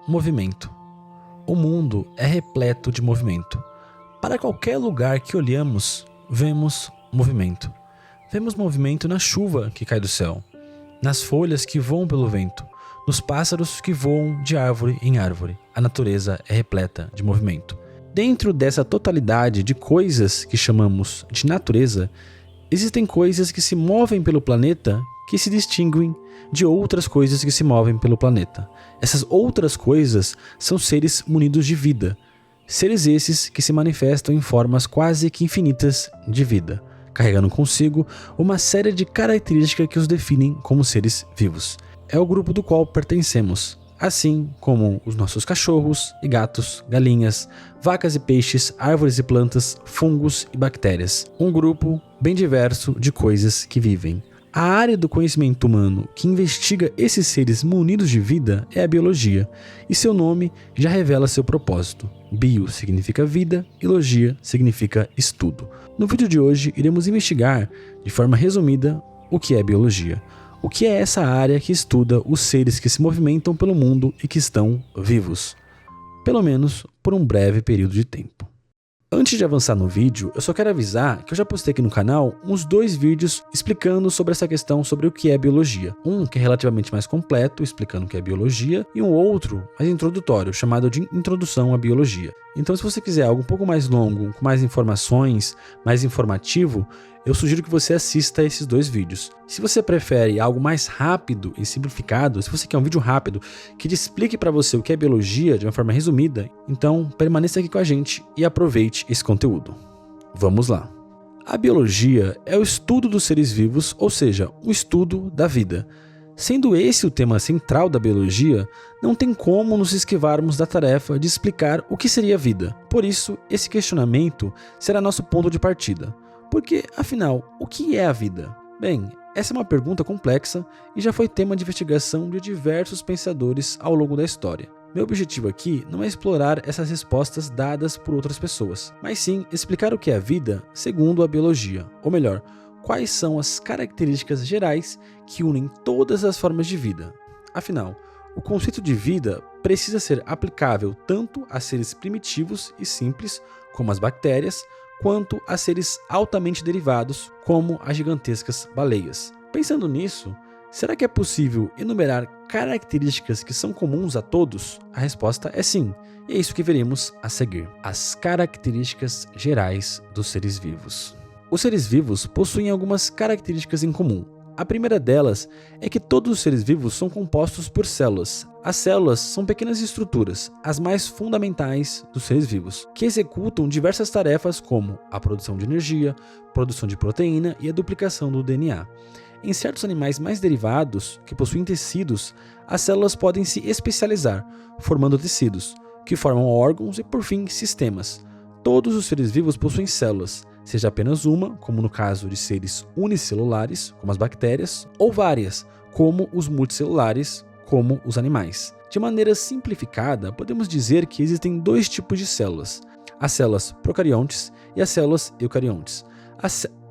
movimento. O mundo é repleto de movimento. Para qualquer lugar que olhamos, vemos movimento. Vemos movimento na chuva que cai do céu, nas folhas que voam pelo vento, nos pássaros que voam de árvore em árvore. A natureza é repleta de movimento. Dentro dessa totalidade de coisas que chamamos de natureza, existem coisas que se movem pelo planeta que se distinguem de outras coisas que se movem pelo planeta. Essas outras coisas são seres munidos de vida. Seres esses que se manifestam em formas quase que infinitas de vida, carregando consigo uma série de características que os definem como seres vivos. É o grupo do qual pertencemos, assim como os nossos cachorros e gatos, galinhas, vacas e peixes, árvores e plantas, fungos e bactérias. Um grupo bem diverso de coisas que vivem. A área do conhecimento humano que investiga esses seres munidos de vida é a biologia, e seu nome já revela seu propósito. Bio significa vida e logia significa estudo. No vídeo de hoje, iremos investigar, de forma resumida, o que é biologia. O que é essa área que estuda os seres que se movimentam pelo mundo e que estão vivos, pelo menos por um breve período de tempo. Antes de avançar no vídeo, eu só quero avisar que eu já postei aqui no canal uns 2 vídeos explicando sobre essa questão sobre o que é biologia. Um que é relativamente mais completo, explicando o que é biologia, e um outro mais introdutório, chamado de Introdução à Biologia. Então, se você quiser algo um pouco mais longo, com mais informações, mais informativo, eu sugiro que você assista a esses 2 vídeos. Se você prefere algo mais rápido e simplificado, se você quer um vídeo rápido que te explique para você o que é biologia de uma forma resumida, então permaneça aqui com a gente e aproveite esse conteúdo. Vamos lá. A biologia é o estudo dos seres vivos, ou seja, o estudo da vida. Sendo esse o tema central da biologia, não tem como nos esquivarmos da tarefa de explicar o que seria a vida. Por isso, esse questionamento será nosso ponto de partida. Porque, afinal, o que é a vida? Bem, essa é uma pergunta complexa e já foi tema de investigação de diversos pensadores ao longo da história. Meu objetivo aqui não é explorar essas respostas dadas por outras pessoas, mas sim explicar o que é a vida segundo a biologia, ou melhor, quais são as características gerais que unem todas as formas de vida. Afinal, o conceito de vida precisa ser aplicável tanto a seres primitivos e simples, como as bactérias, quanto a seres altamente derivados, como as gigantescas baleias. Pensando nisso, será que é possível enumerar características que são comuns a todos? A resposta é sim, e é isso que veremos a seguir. As características gerais dos seres vivos. Os seres vivos possuem algumas características em comum. A primeira delas é que todos os seres vivos são compostos por células. As células são pequenas estruturas, as mais fundamentais dos seres vivos, que executam diversas tarefas como a produção de energia, produção de proteína e a duplicação do DNA. Em certos animais mais derivados, que possuem tecidos, as células podem se especializar, formando tecidos, que formam órgãos e, por fim, sistemas. Todos os seres vivos possuem células, seja apenas uma, como no caso de seres unicelulares, como as bactérias, ou várias, como os multicelulares, como os animais. De maneira simplificada, podemos dizer que existem 2 tipos de células, as células procariontes e as células eucariontes.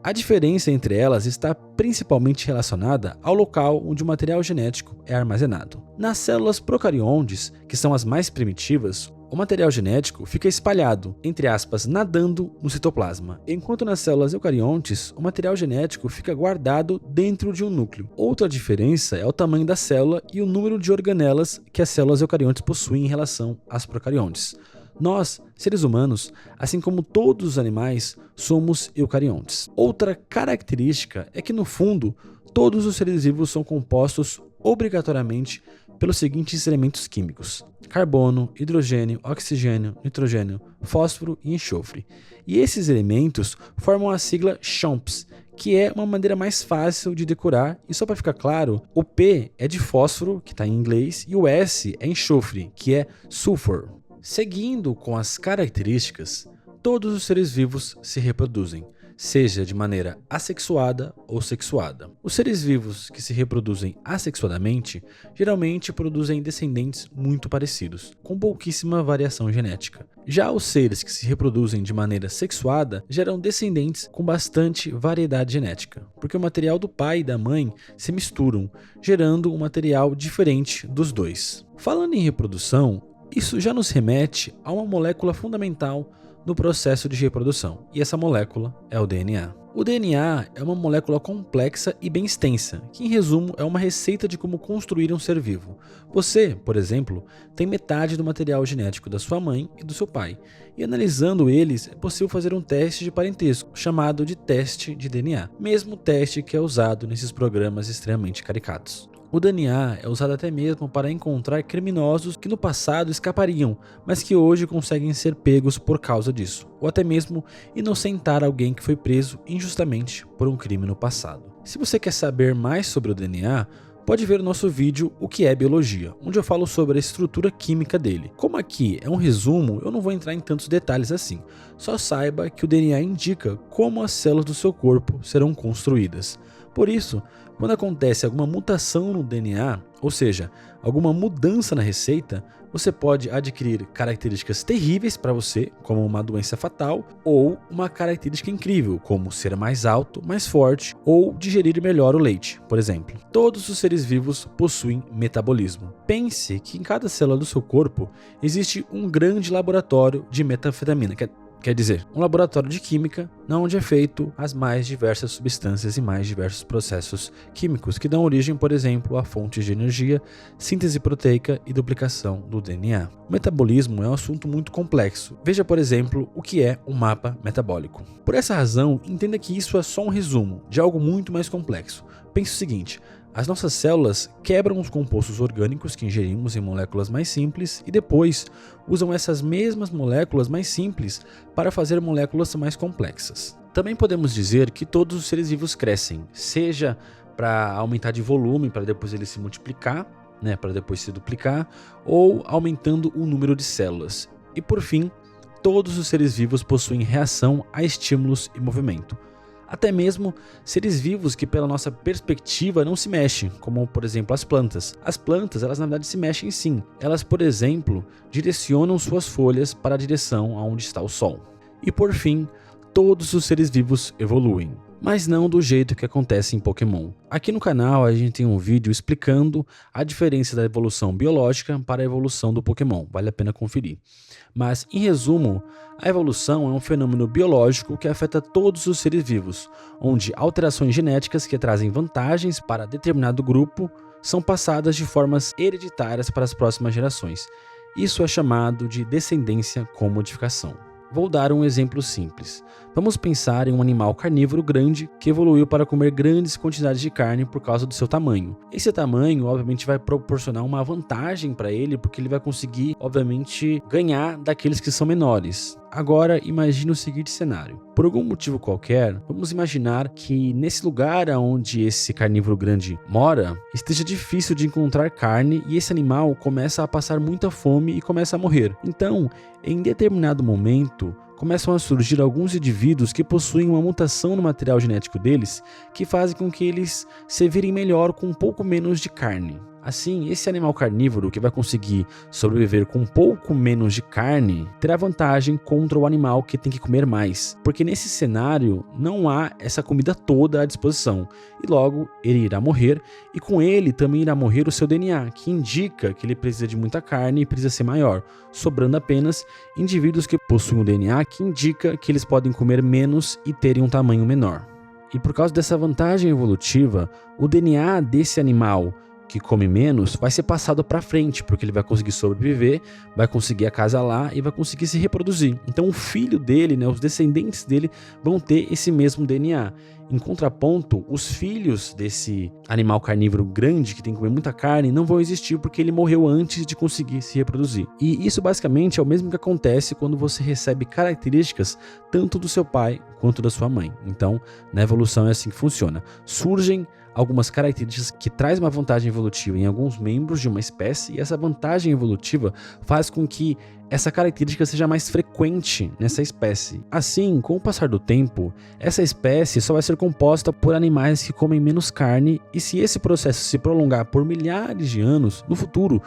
A diferença entre elas está principalmente relacionada ao local onde o material genético é armazenado. Nas células procariontes, que são as mais primitivas, o material genético fica espalhado, entre aspas, nadando no citoplasma, enquanto nas células eucariontes, o material genético fica guardado dentro de um núcleo. Outra diferença é o tamanho da célula e o número de organelas que as células eucariontes possuem em relação às procariontes. Nós, seres humanos, assim como todos os animais, somos eucariontes. Outra característica é que, no fundo, todos os seres vivos são compostos obrigatoriamente pelos seguintes elementos químicos: carbono, hidrogênio, oxigênio, nitrogênio, fósforo e enxofre. E esses elementos formam a sigla CHOMPS, que é uma maneira mais fácil de decorar, e só para ficar claro, o P é de fósforo, que está em inglês, e o S é enxofre, que é sulfur. Seguindo com as características, todos os seres vivos se reproduzem, seja de maneira assexuada ou sexuada. Os seres vivos que se reproduzem assexuadamente geralmente produzem descendentes muito parecidos, com pouquíssima variação genética. Já os seres que se reproduzem de maneira sexuada geram descendentes com bastante variedade genética, porque o material do pai e da mãe se misturam, gerando um material diferente dos dois. Falando em reprodução, isso já nos remete a uma molécula fundamental no processo de reprodução, e essa molécula é o DNA. O DNA é uma molécula complexa e bem extensa, que em resumo é uma receita de como construir um ser vivo. Você, por exemplo, tem metade do material genético da sua mãe e do seu pai, e analisando eles é possível fazer um teste de parentesco, chamado de teste de DNA, mesmo teste que é usado nesses programas extremamente caricatos. O DNA é usado até mesmo para encontrar criminosos que no passado escapariam, mas que hoje conseguem ser pegos por causa disso, ou até mesmo inocentar alguém que foi preso injustamente por um crime no passado. Se você quer saber mais sobre o DNA, pode ver o nosso vídeo O que é Biologia, onde eu falo sobre a estrutura química dele. Como aqui é um resumo, eu não vou entrar em tantos detalhes assim, só saiba que o DNA indica como as células do seu corpo serão construídas. Por isso, quando acontece alguma mutação no DNA, ou seja, alguma mudança na receita, você pode adquirir características terríveis para você, como uma doença fatal, ou uma característica incrível, como ser mais alto, mais forte, ou digerir melhor o leite, por exemplo. Todos os seres vivos possuem metabolismo. Pense que em cada célula do seu corpo existe um grande laboratório de metanfetamina, quer dizer, um laboratório de química, onde é feito as mais diversas substâncias e mais diversos processos químicos que dão origem, por exemplo, a fontes de energia, síntese proteica e duplicação do DNA. O metabolismo é um assunto muito complexo. Veja, por exemplo, o que é um mapa metabólico. Por essa razão, entenda que isso é só um resumo de algo muito mais complexo. Pense o seguinte: as nossas células quebram os compostos orgânicos que ingerimos em moléculas mais simples e depois usam essas mesmas moléculas mais simples para fazer moléculas mais complexas. Também podemos dizer que todos os seres vivos crescem, seja para aumentar de volume, para depois ele se multiplicar, para depois se duplicar, ou aumentando o número de células. E por fim, todos os seres vivos possuem reação a estímulos e movimento. Até mesmo seres vivos que pela nossa perspectiva não se mexem, como por exemplo as plantas. As plantas, elas na verdade se mexem sim. Elas, por exemplo, direcionam suas folhas para a direção aonde está o sol. E por fim, todos os seres vivos evoluem, mas não do jeito que acontece em Pokémon. Aqui no canal a gente tem um vídeo explicando a diferença da evolução biológica para a evolução do Pokémon, vale a pena conferir. Mas, em resumo, a evolução é um fenômeno biológico que afeta todos os seres vivos, onde alterações genéticas que trazem vantagens para determinado grupo são passadas de formas hereditárias para as próximas gerações. Isso é chamado de descendência com modificação. Vou dar um exemplo simples. Vamos pensar em um animal carnívoro grande que evoluiu para comer grandes quantidades de carne por causa do seu tamanho. Esse tamanho, obviamente, vai proporcionar uma vantagem para ele, porque ele vai conseguir, obviamente, ganhar daqueles que são menores. Agora, imagine o seguinte cenário. Por algum motivo qualquer, vamos imaginar que nesse lugar onde esse carnívoro grande mora, esteja difícil de encontrar carne e esse animal começa a passar muita fome e começa a morrer. Então, em determinado momento, começam a surgir alguns indivíduos que possuem uma mutação no material genético deles que fazem com que eles se virem melhor com um pouco menos de carne. Assim, esse animal carnívoro que vai conseguir sobreviver com um pouco menos de carne terá vantagem contra o animal que tem que comer mais, porque nesse cenário não há essa comida toda à disposição e logo ele irá morrer e com ele também irá morrer o seu DNA, que indica que ele precisa de muita carne e precisa ser maior, sobrando apenas indivíduos que possuem o DNA que indica que eles podem comer menos e terem um tamanho menor. E por causa dessa vantagem evolutiva, o DNA desse animal que come menos vai ser passado para frente, porque ele vai conseguir sobreviver, vai conseguir acasalar e vai conseguir se reproduzir. Então o filho dele, os descendentes dele vão ter esse mesmo DNA. Em contraponto, os filhos desse animal carnívoro grande que tem que comer muita carne não vão existir porque ele morreu antes de conseguir se reproduzir. E isso basicamente é o mesmo que acontece quando você recebe características tanto do seu pai quanto da sua mãe. Então, na evolução é assim que funciona. Surgem algumas características que traz uma vantagem evolutiva em alguns membros de uma espécie, e essa vantagem evolutiva faz com que essa característica seja mais frequente nessa espécie. Assim, com o passar do tempo, essa espécie só vai ser composta por animais que comem menos carne, e se esse processo se prolongar por milhares de anos, no futuro,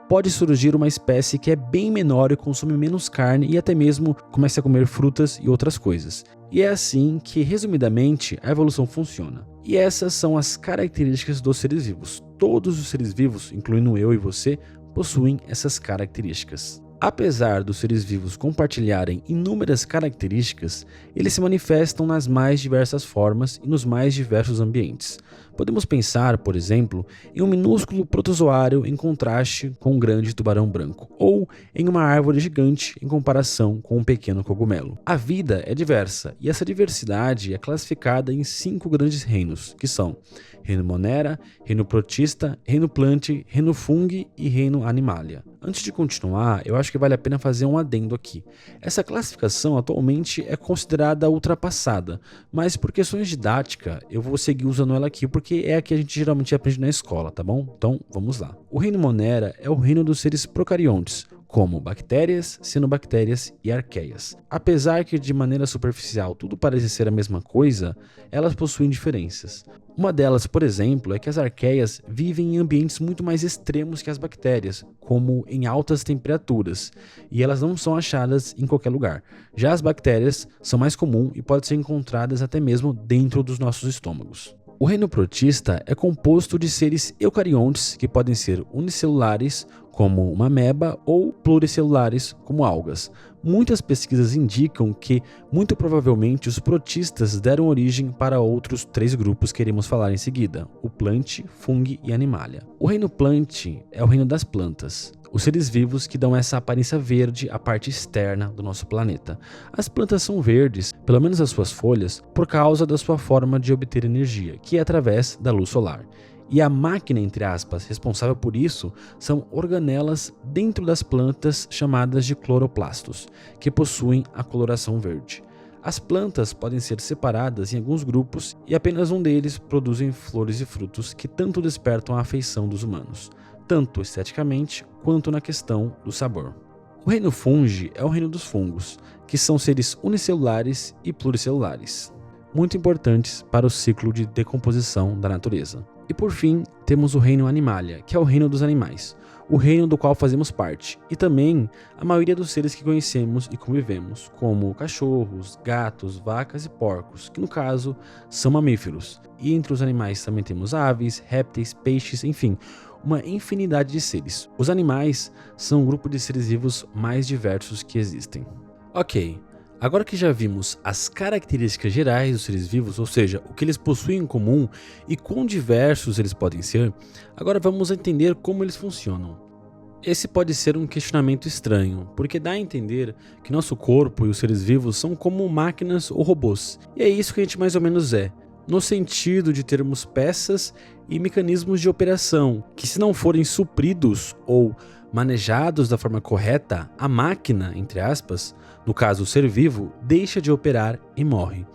pode surgir uma espécie que é bem menor e consome menos carne e até mesmo comece a comer frutas e outras coisas. E é assim que, resumidamente, a evolução funciona. E essas são as características dos seres vivos. Todos os seres vivos, incluindo eu e você, possuem essas características. Apesar dos seres vivos compartilharem inúmeras características, eles se manifestam nas mais diversas formas e nos mais diversos ambientes. Podemos pensar, por exemplo, em um minúsculo protozoário em contraste com um grande tubarão branco, ou em uma árvore gigante em comparação com um pequeno cogumelo. A vida é diversa, e essa diversidade é classificada em 5 grandes reinos, que são Reino Monera, Reino Protista, Reino Plante, Reino Fungi e Reino Animalia. Antes de continuar, eu acho que vale a pena fazer um adendo aqui. Essa classificação atualmente é considerada ultrapassada, mas por questões didáticas eu vou seguir usando ela aqui porque é a que a gente geralmente aprende na escola, tá bom? Então vamos lá. O Reino Monera é o reino dos seres procariontes, como bactérias, cianobactérias e arqueias. Apesar que de maneira superficial tudo parece ser a mesma coisa, elas possuem diferenças. Uma delas, por exemplo, é que as arqueias vivem em ambientes muito mais extremos que as bactérias, como em altas temperaturas, e elas não são achadas em qualquer lugar. Já as bactérias são mais comuns e podem ser encontradas até mesmo dentro dos nossos estômagos. O reino protista é composto de seres eucariontes que podem ser unicelulares, como uma ameba, ou pluricelulares, como algas. Muitas pesquisas indicam que, muito provavelmente, os protistas deram origem para outros 3 grupos que iremos falar em seguida: o Plante, Fungi e Animalia. O reino Plante é o reino das plantas, os seres vivos que dão essa aparência verde à parte externa do nosso planeta. As plantas são verdes, pelo menos as suas folhas, por causa da sua forma de obter energia, que é através da luz solar. E a máquina, entre aspas, responsável por isso são organelas dentro das plantas chamadas de cloroplastos, que possuem a coloração verde. As plantas podem ser separadas em alguns grupos e apenas um deles produzem flores e frutos que tanto despertam a afeição dos humanos, tanto esteticamente quanto na questão do sabor. O reino Fungi é o reino dos fungos, que são seres unicelulares e pluricelulares, muito importantes para o ciclo de decomposição da natureza. E por fim, temos o reino Animalia, que é o reino dos animais, o reino do qual fazemos parte, e também a maioria dos seres que conhecemos e convivemos, como cachorros, gatos, vacas e porcos, que no caso são mamíferos. E entre os animais também temos aves, répteis, peixes, enfim, uma infinidade de seres. Os animais são o grupo de seres vivos mais diversos que existem. Ok. Agora que já vimos as características gerais dos seres vivos, ou seja, o que eles possuem em comum e quão diversos eles podem ser, agora vamos entender como eles funcionam. Esse pode ser um questionamento estranho, porque dá a entender que nosso corpo e os seres vivos são como máquinas ou robôs, e é isso que a gente mais ou menos é, no sentido de termos peças e mecanismos de operação, que se não forem supridos ou manejados da forma correta, a máquina, entre aspas, no caso o ser vivo, deixa de operar e morre.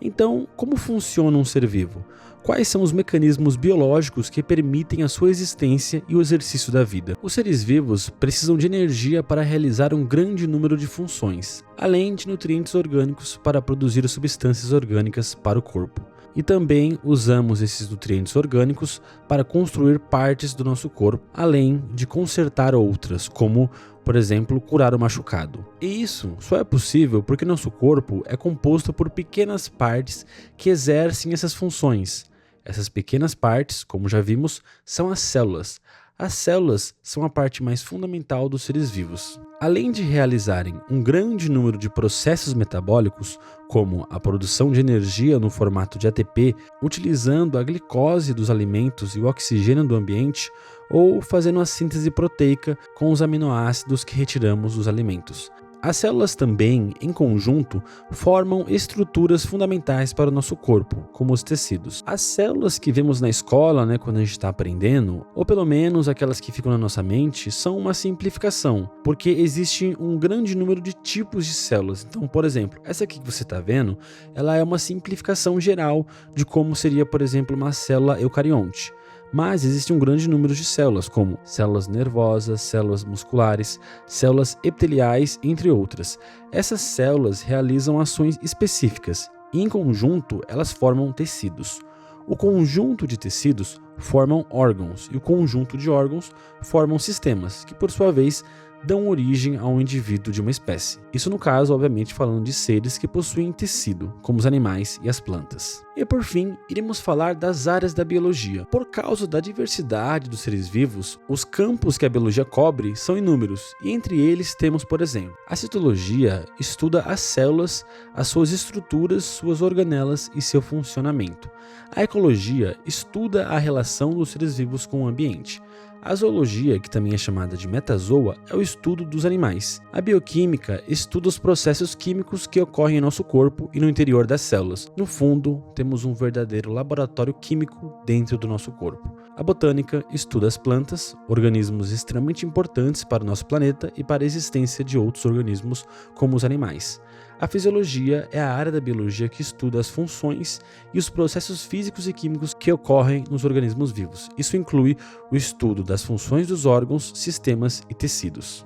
Então, como funciona um ser vivo? Quais são os mecanismos biológicos que permitem a sua existência e o exercício da vida? Os seres vivos precisam de energia para realizar um grande número de funções, além de nutrientes orgânicos para produzir substâncias orgânicas para o corpo. E também usamos esses nutrientes orgânicos para construir partes do nosso corpo, além de consertar outras, como, por exemplo, curar o machucado. E isso só é possível porque nosso corpo é composto por pequenas partes que exercem essas funções. Essas pequenas partes, como já vimos, são as células. As células são a parte mais fundamental dos seres vivos. Além de realizarem um grande número de processos metabólicos, como a produção de energia no formato de ATP, utilizando a glicose dos alimentos e o oxigênio do ambiente, ou fazendo a síntese proteica com os aminoácidos que retiramos dos alimentos. As células também, em conjunto, formam estruturas fundamentais para o nosso corpo, como os tecidos. As células que vemos na escola, quando a gente está aprendendo, ou pelo menos aquelas que ficam na nossa mente, são uma simplificação, porque existe um grande número de tipos de células. Então, por exemplo, essa aqui que você está vendo, ela é uma simplificação geral de como seria, por exemplo, uma célula eucarionte. Mas existe um grande número de células, como células nervosas, células musculares, células epiteliais, entre outras. Essas células realizam ações específicas e, em conjunto, elas formam tecidos. O conjunto de tecidos formam órgãos e o conjunto de órgãos formam sistemas, que, por sua vez, dão origem a um indivíduo de uma espécie. Isso no caso, obviamente, falando de seres que possuem tecido, como os animais e as plantas. E por fim, iremos falar das áreas da biologia. Por causa da diversidade dos seres vivos, os campos que a biologia cobre são inúmeros, e entre eles temos, por exemplo, a citologia estuda as células, as suas estruturas, suas organelas e seu funcionamento. A ecologia estuda a relação dos seres vivos com o ambiente. A zoologia, que também é chamada de metazoa, é o estudo dos animais. A bioquímica estuda os processos químicos que ocorrem em nosso corpo e no interior das células. No fundo, temos um verdadeiro laboratório químico dentro do nosso corpo. A botânica estuda as plantas, organismos extremamente importantes para o nosso planeta e para a existência de outros organismos, como os animais. A fisiologia é a área da biologia que estuda as funções e os processos físicos e químicos que ocorrem nos organismos vivos. Isso inclui o estudo das funções dos órgãos, sistemas e tecidos.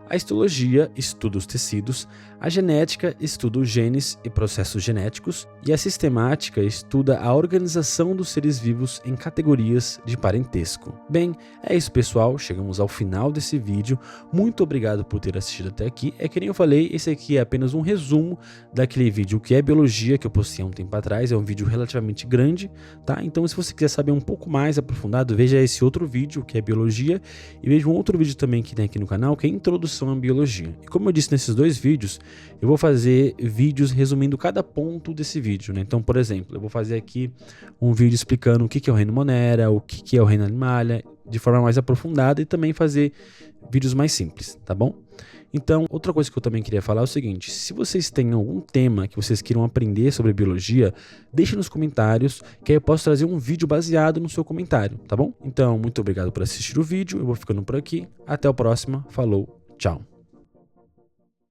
A histologia estuda os tecidos, a genética estuda os genes e processos genéticos e a sistemática estuda a organização dos seres vivos em categorias de parentesco. Bem, é isso pessoal, chegamos ao final desse vídeo. Muito obrigado por ter assistido até aqui. É que nem eu falei, esse aqui é apenas um resumo daquele vídeo que é biologia que eu postei há um tempo atrás. É um vídeo relativamente grande, tá? Então se você quiser saber um pouco mais aprofundado, veja esse outro vídeo que é biologia e veja um outro vídeo também que tem aqui no canal que é introdução à biologia. E como eu disse nesses dois vídeos, eu vou fazer vídeos resumindo cada ponto desse vídeo, Então, por exemplo, eu vou fazer aqui um vídeo explicando o que é o reino Monera, o que é o reino Animalia, de forma mais aprofundada e também fazer vídeos mais simples, tá bom? Então, outra coisa que eu também queria falar é o seguinte, se vocês têm algum tema que vocês queiram aprender sobre biologia, deixe nos comentários, que aí eu posso trazer um vídeo baseado no seu comentário, tá bom? Então, muito obrigado por assistir o vídeo, eu vou ficando por aqui, até o próximo, falou, tchau!